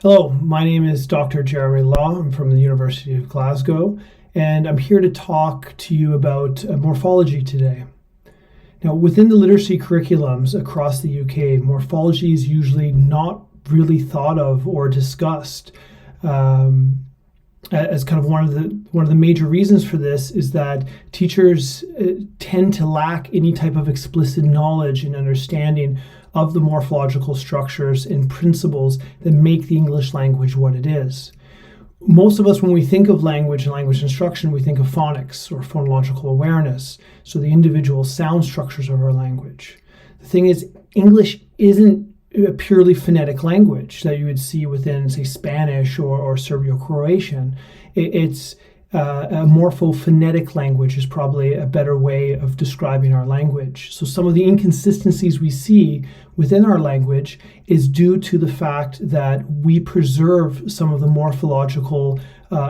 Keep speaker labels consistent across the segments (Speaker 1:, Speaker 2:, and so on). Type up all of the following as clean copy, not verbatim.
Speaker 1: Hello, my name is Dr. Jeremy Law. I'm from the University of Glasgow, and I'm here to talk to you about morphology today. Now, within the literacy curriculums across the UK, morphology is usually not really thought of or discussed. As kind of one of the major reasons for this is that teachers tend to lack any type of explicit knowledge and understanding of the morphological structures and principles that make the English language what it is. Most of us, when we think of language and language instruction, we think of phonics or phonological awareness, so the individual sound structures of our language. The thing is, English isn't a purely phonetic language that you would see within, say, Spanish or Serbio-Croatian. It's a morphophonetic language is probably a better way of describing our language. So some of the inconsistencies we see within our language is due to the fact that we preserve some of the morphological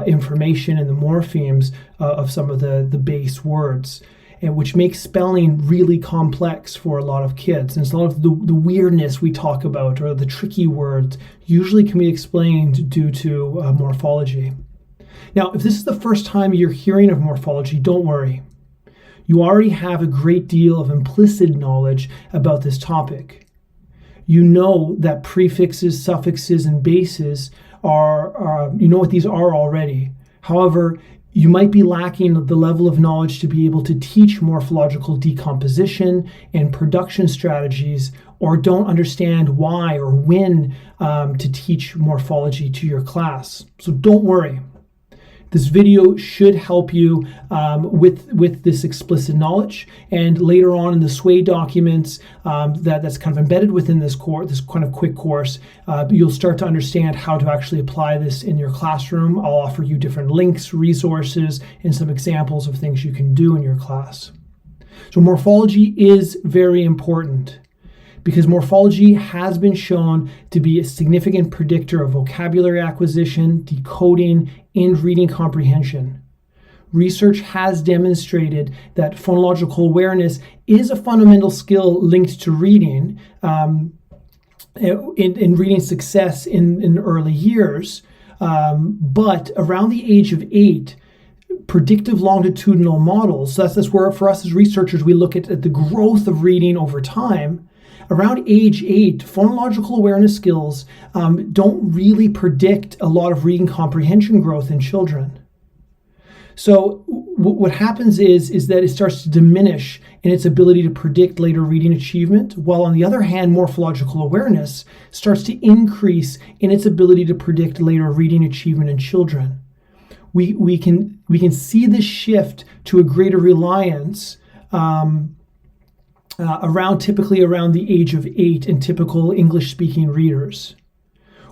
Speaker 1: information and the morphemes of some of the base words, and which makes spelling really complex for a lot of kids. And so a lot of the weirdness we talk about or the tricky words usually can be explained due to morphology. Now, if this is the first time you're hearing of morphology, don't worry. You already have a great deal of implicit knowledge about this topic. You know that prefixes, suffixes, and bases you know what these are already. However, you might be lacking the level of knowledge to be able to teach morphological decomposition and production strategies, or don't understand why or when to teach morphology to your class. So don't worry. This video should help you with this explicit knowledge, and later on in the SWAY documents that's kind of embedded within this kind of quick course, you'll start to understand how to actually apply this in your classroom. I'll offer you different links, resources, and some examples of things you can do in your class. So morphology is very important, because morphology has been shown to be a significant predictor of vocabulary acquisition, decoding, and reading comprehension. Research has demonstrated that phonological awareness is a fundamental skill linked to reading, in reading success in early years, but around the age of 8, predictive longitudinal models, so that's where for us as researchers we look at the growth of reading over time. Around age 8, phonological awareness skills don't really predict a lot of reading comprehension growth in children. So what happens is that it starts to diminish in its ability to predict later reading achievement, while on the other hand, morphological awareness starts to increase in its ability to predict later reading achievement in children. We can see this shift to a greater reliance typically around the age of 8 in typical English-speaking readers.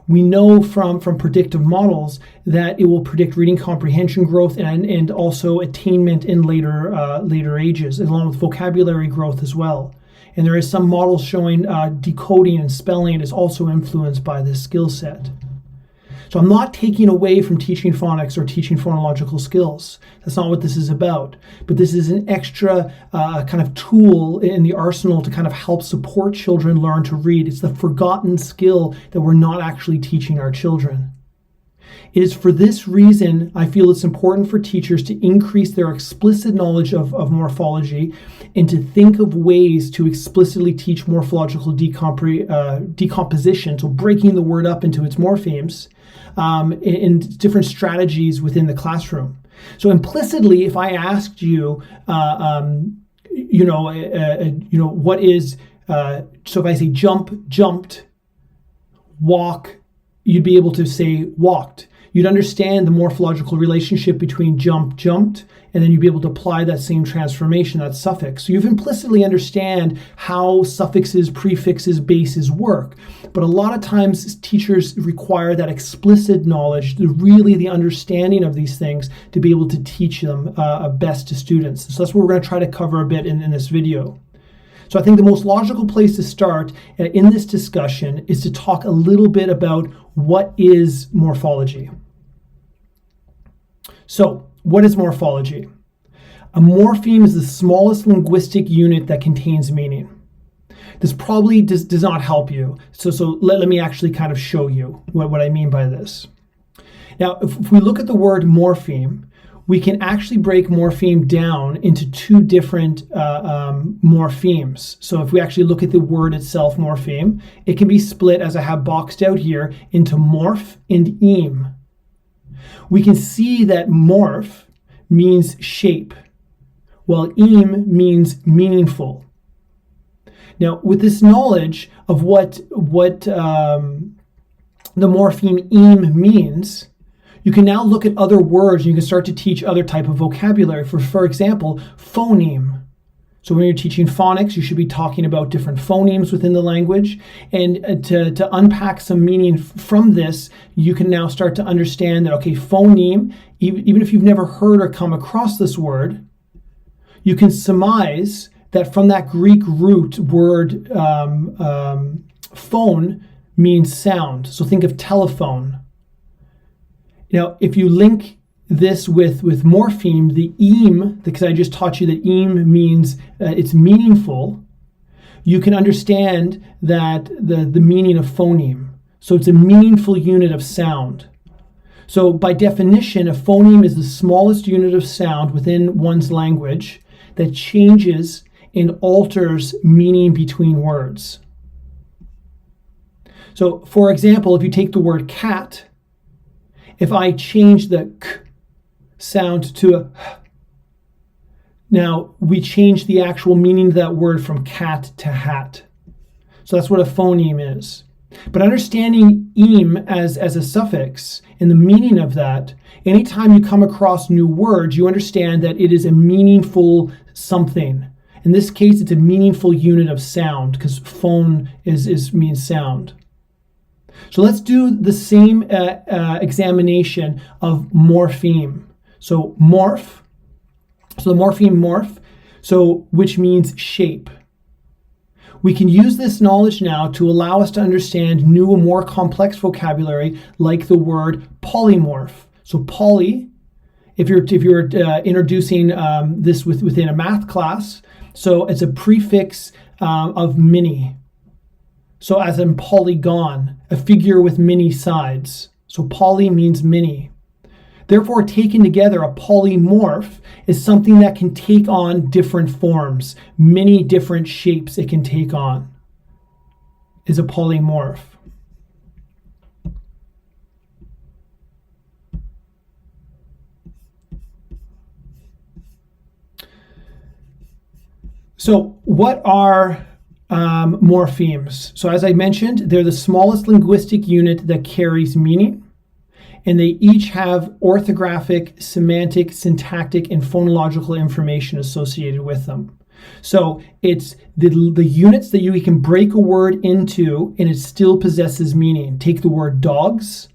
Speaker 1: We know from predictive models that it will predict reading comprehension growth and also attainment in later ages, along with vocabulary growth as well. And there is some models showing decoding and spelling is also influenced by this skill set. So I'm not taking away from teaching phonics or teaching phonological skills. That's not what this is about. But this is an extra kind of tool in the arsenal to kind of help support children learn to read. It's the forgotten skill that we're not actually teaching our children. It is for this reason I feel it's important for teachers to increase their explicit knowledge of morphology and to think of ways to explicitly teach morphological decomposition, so breaking the word up into its morphemes, in different strategies within the classroom. So implicitly, if I asked you, what is, so if I say jump, jumped, walk, you'd be able to say walked. You'd understand the morphological relationship between jump, jumped, and then you'd be able to apply that same transformation, that suffix. So you've implicitly understand how suffixes, prefixes, bases work. But a lot of times teachers require that explicit knowledge, really the understanding of these things to be able to teach them best to students. So that's what we're going to try to cover a bit in this video. So I think the most logical place to start in this discussion is to talk a little bit about what is morphology. So, what is morphology? A morpheme is the smallest linguistic unit that contains meaning. This probably does not help you. So let me actually kind of show you what I mean by this. Now, if we look at the word morpheme, we can actually break morpheme down into two different morphemes. So if we actually look at the word itself, morpheme, it can be split, as I have boxed out here, into morph and eme. We can see that morph means shape, while eme means meaningful. Now, with this knowledge of what the morpheme eme means, you can now look at other words and you can start to teach other type of vocabulary. For example, phoneme. So when you're teaching phonics, you should be talking about different phonemes within the language. And to unpack some meaning from this, you can now start to understand that, okay, phoneme, even if you've never heard or come across this word, you can surmise that from that Greek root word, phone means sound. So think of telephone. Now, if you link this with morpheme, the eme, because I just taught you that eme means it's meaningful, you can understand that the meaning of phoneme. So it's a meaningful unit of sound. So by definition, a phoneme is the smallest unit of sound within one's language that changes and alters meaning between words. So for example, if you take the word cat, if I change the k sound to a h, now we change the actual meaning of that word from cat to hat. So that's what a phoneme is. But understanding eme as a suffix and the meaning of that, anytime you come across new words, you understand that it is a meaningful something. In this case, it's a meaningful unit of sound, because phone means sound. So let's do the same examination of morpheme. So morph, so the morpheme morph, so which means shape. We can use this knowledge now to allow us to understand new and more complex vocabulary, like the word polymorph. So poly, if you're introducing this within a math class, so it's a prefix of many. So as in polygon, a figure with many sides. So poly means many. Therefore, taken together, a polymorph is something that can take on different forms, many different shapes it can take on, is a polymorph. So what are morphemes? So as I mentioned, they're the smallest linguistic unit that carries meaning, and they each have orthographic, semantic, syntactic, and phonological information associated with them. So it's the units that you can break a word into and it still possesses meaning. Take the word dogs.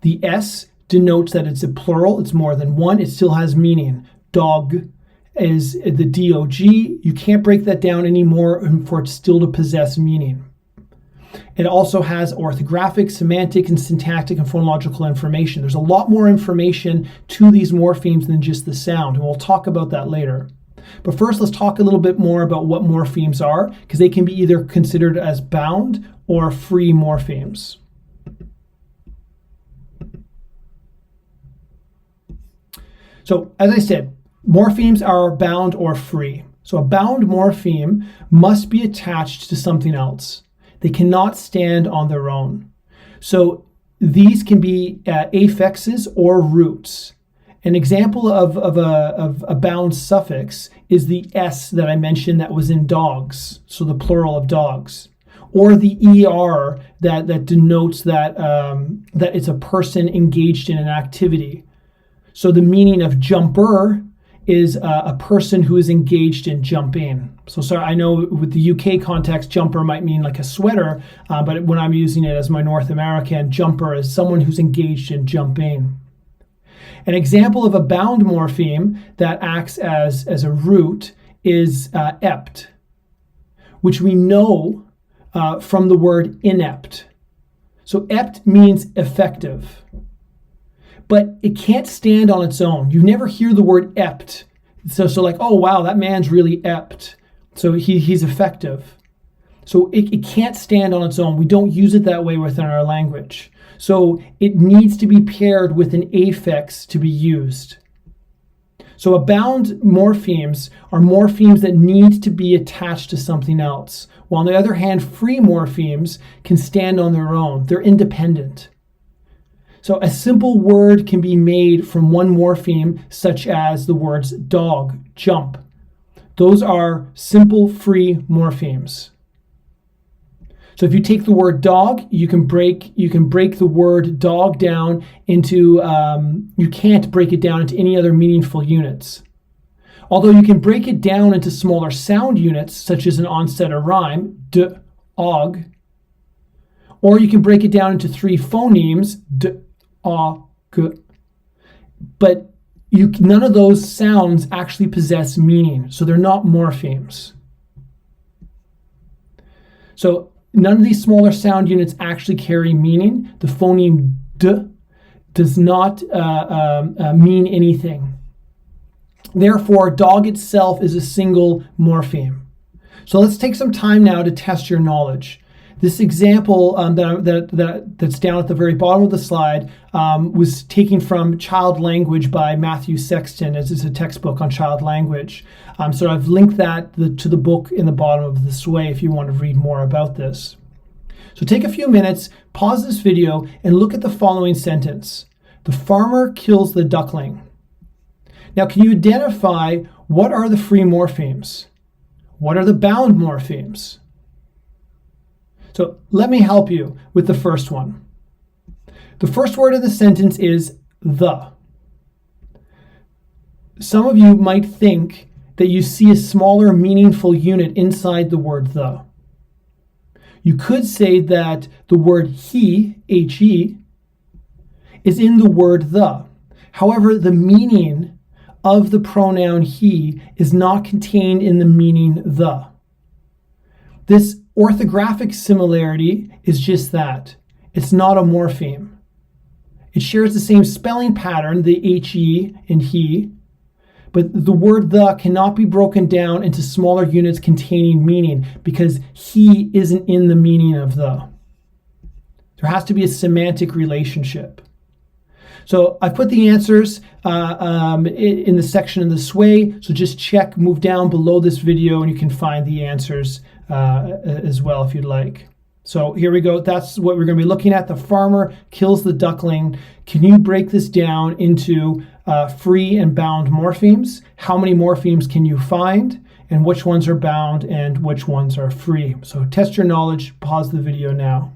Speaker 1: The S denotes that it's a plural, it's more than one, it still has meaning. Dog is the DOG. You can't break that down anymore for it still to possess meaning. It also has orthographic, semantic, and syntactic and phonological information. There's a lot more information to these morphemes than just the sound, and we'll talk about that later. But first, let's talk a little bit more about what morphemes are, because they can be either considered as bound or free morphemes. So, as I said, morphemes are bound or free. So a bound morpheme must be attached to something else. They cannot stand on their own. So these can be affixes or roots. An example of a bound suffix is the S that I mentioned that was in dogs, so the plural of dogs. Or the ER that denotes that it's a person engaged in an activity. So the meaning of jumper is a person who is engaged in jumping. So sorry, I know with the UK context, jumper might mean like a sweater, but when I'm using it as my North American, jumper is someone who's engaged in jumping. An example of a bound morpheme that acts as a root is ept, which we know from the word inept. So ept means effective, but it can't stand on its own. You never hear the word ept. So like, oh wow, that man's really ept. So he's effective. So it can't stand on its own. We don't use it that way within our language. So it needs to be paired with an affix to be used. So abound morphemes are morphemes that need to be attached to something else, while on the other hand, free morphemes can stand on their own. They're independent. So a simple word can be made from one morpheme, such as the words dog, jump. Those are simple free morphemes. So if you take the word dog, you can break the word dog down into, you can't break it down into any other meaningful units. Although you can break it down into smaller sound units, such as an onset or rhyme, d, og, or you can break it down into 3 phonemes, d, a, g. But none of those sounds actually possess meaning, so they're not morphemes. So none of these smaller sound units actually carry meaning. The phoneme d does not mean anything. Therefore, dog itself is a single morpheme. So let's take some time now to test your knowledge. This example that's down at the very bottom of the slide was taken from Child Language by Matthew Sexton, as it's a textbook on child language. So I've linked that to the book in the bottom of the sway if you want to read more about this. So take a few minutes, pause this video, and look at the following sentence. The farmer kills the duckling. Now, can you identify what are the free morphemes? What are the bound morphemes? So let me help you with the first one. The first word of the sentence is the. Some of you might think that you see a smaller meaningful unit inside the word the. You could say that the word he, he, is in the word the. However, the meaning of the pronoun he is not contained in the meaning the. This orthographic similarity is just that. It's not a morpheme. It shares the same spelling pattern, the he and he, but the word the cannot be broken down into smaller units containing meaning because he isn't in the meaning of the. There has to be a semantic relationship. So I've put the answers in the section in the sway, so just check, move down below this video, and you can find the answers as well if you'd like. So here we go. That's what we're going to be looking at. The farmer kills the duckling. Can you break this down into free and bound morphemes? How many morphemes can you find? And which ones are bound and which ones are free? So test your knowledge. Pause the video now.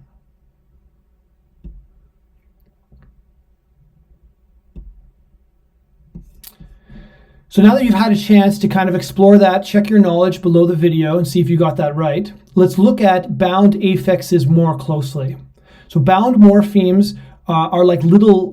Speaker 1: So now that you've had a chance to kind of explore that, check your knowledge below the video and see if you got that right. Let's look at bound affixes more closely. So bound morphemes are like little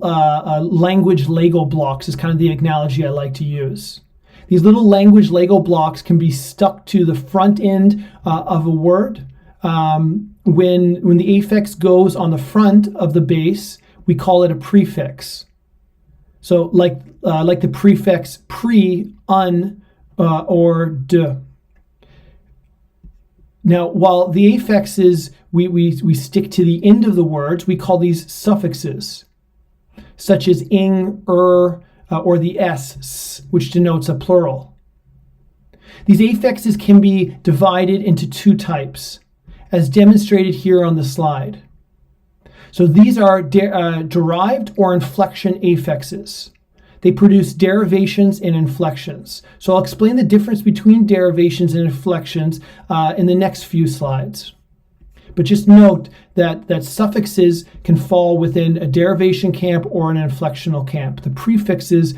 Speaker 1: language Lego blocks is kind of the analogy I like to use. These little language Lego blocks can be stuck to the front end of a word. When the affix goes on the front of the base, we call it a prefix. So like the prefix pre, un, or de. Now, while the affixes we stick to the end of the words, we call these suffixes, such as ing, or the s, which denotes a plural. These affixes can be divided into 2 types, as demonstrated here on the slide. So these are derived or inflection affixes. They produce derivations and inflections. So I'll explain the difference between derivations and inflections in the next few slides. But just note that suffixes can fall within a derivation camp or an inflectional camp. The prefixes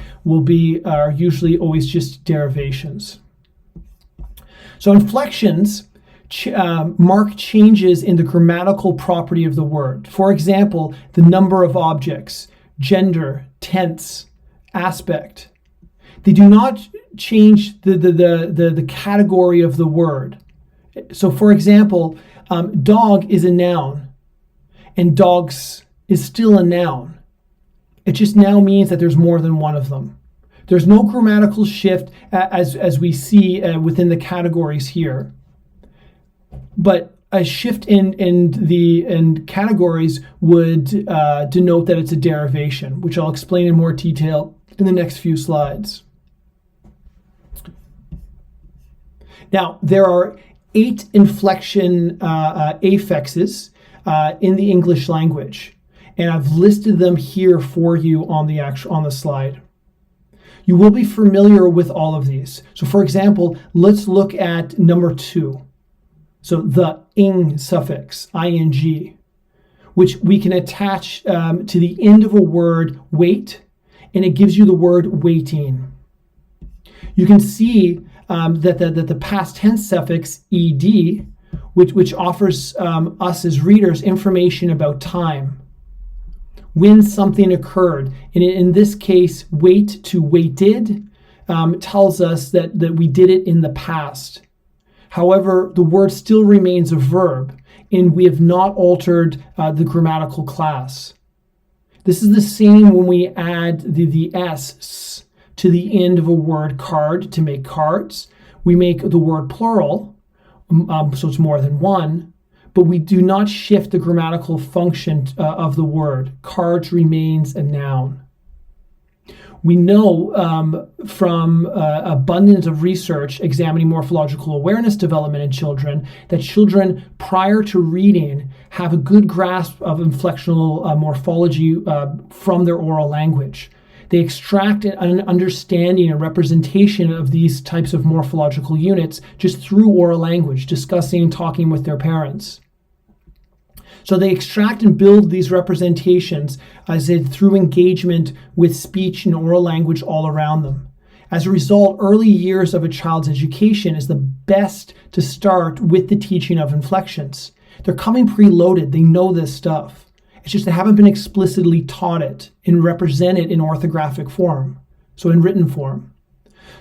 Speaker 1: are usually always just derivations. So inflections mark changes in the grammatical property of the word. For example, the number of objects, gender, tense, aspect. They do not change the category of the word. So for example, dog is a noun and dogs is still a noun. It just now means that there's more than one of them. There's no grammatical shift as we see within the categories here. But a shift in categories would denote that it's a derivation, which I'll explain in more detail in the next few slides. Now, there are 8 inflection affixes in the English language, and I've listed them here for you on the slide. You will be familiar with all of these. So for example, let's look at number 2. So the ing suffix, ing, which we can attach to the end of a word wait, and it gives you the word waiting. You can see that the past tense suffix ed, which offers us as readers information about time, when something occurred. And in this case, wait to waited tells us that we did it in the past. However, the word still remains a verb, and we have not altered the grammatical class. This is the same when we add the s to the end of a word card to make cards. We make the word plural, so it's more than one, but we do not shift the grammatical function of the word. Cards remains a noun. We know from abundance of research examining morphological awareness development in children that children prior to reading have a good grasp of inflectional morphology from their oral language. They extract an understanding and representation of these types of morphological units just through oral language, discussing, talking with their parents. So they extract and build these representations through engagement with speech and oral language all around them. As a result, early years of a child's education is the best to start with the teaching of inflections. They're coming preloaded. They know this stuff. It's just they haven't been explicitly taught it and represented in orthographic form, so in written form.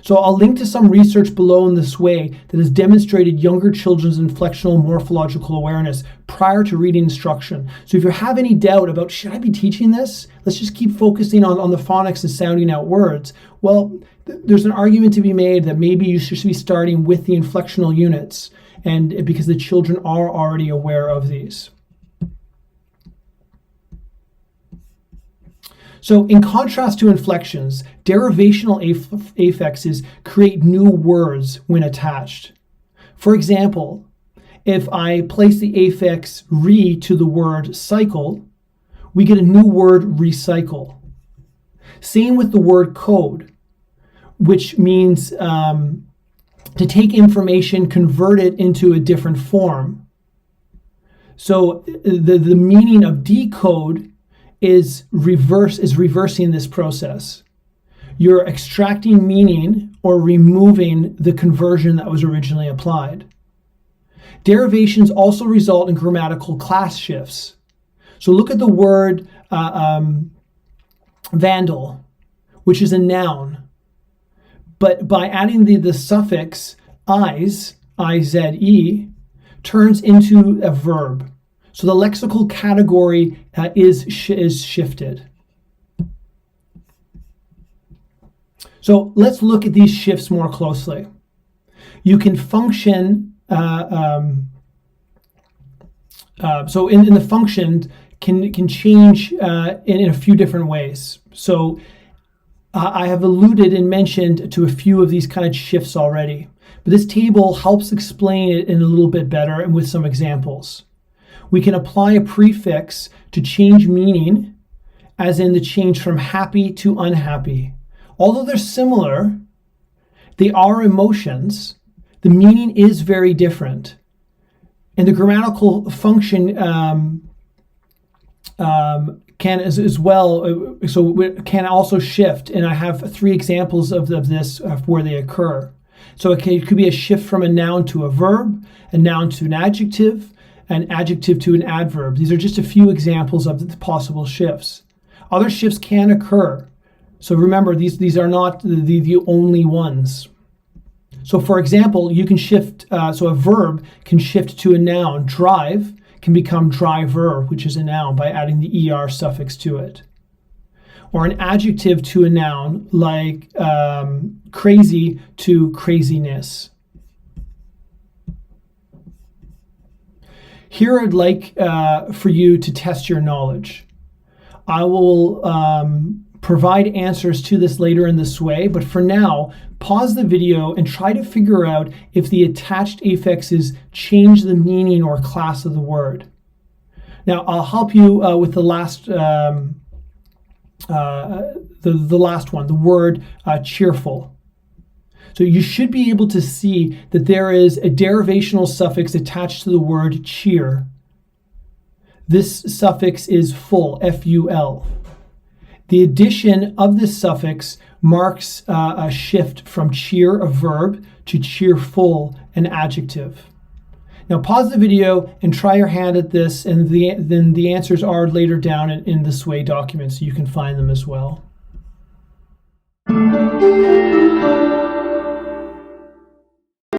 Speaker 1: So I'll link to some research below in this way that has demonstrated younger children's inflectional morphological awareness prior to reading instruction. So if you have any doubt about, should I be teaching this? Let's just keep focusing on the phonics and sounding out words. Well, there's an argument to be made that maybe you should be starting with the inflectional units, and because the children are already aware of these. So in contrast to inflections, derivational affixes create new words when attached. For example, if I place the affix re to the word cycle, we get a new word recycle. Same with the word code, which means to take information, convert it into a different form. So the meaning of decode is reversing this process. You're extracting meaning or removing the conversion that was originally applied. Derivations also result in grammatical class shifts. So look at the word vandal, which is a noun. But by adding the suffix "ize," I-Z-E, turns into a verb. So the lexical category is shifted. So let's look at these shifts more closely. You can function, so in the function can change in a few different ways. So I have alluded and mentioned to a few of these kind of shifts already, but this table helps explain it in a little bit better and with some examples. We can apply a prefix to change meaning, as in the change from happy to unhappy. Although they're similar, they are emotions. The meaning is very different. And the grammatical function can as well, so it can also shift. And I have 3 examples of this where they occur. So it could be a shift from a noun to a verb, a noun to an adjective to an adverb. These are just a few examples of the possible shifts. Other shifts can occur. So remember, these are not the only ones. So for example, you can shift, so a verb can shift to a noun. Drive can become driver, which is a noun, by adding the er suffix to it. Or an adjective to a noun, like crazy to craziness. Here I'd like for you to test your knowledge. I will provide answers to this later in the sway, but for now, pause the video and try to figure out if the attached affixes change the meaning or class of the word. Now, I'll help you with the last one, the word cheerful. So you should be able to see that there is a derivational suffix attached to the word cheer. This suffix is full, F-U-L. The addition of this suffix marks a shift from cheer, a verb, to cheerful, an adjective. Now pause the video and try your hand at this, and then the answers are later down in the sway document, so you can find them as well.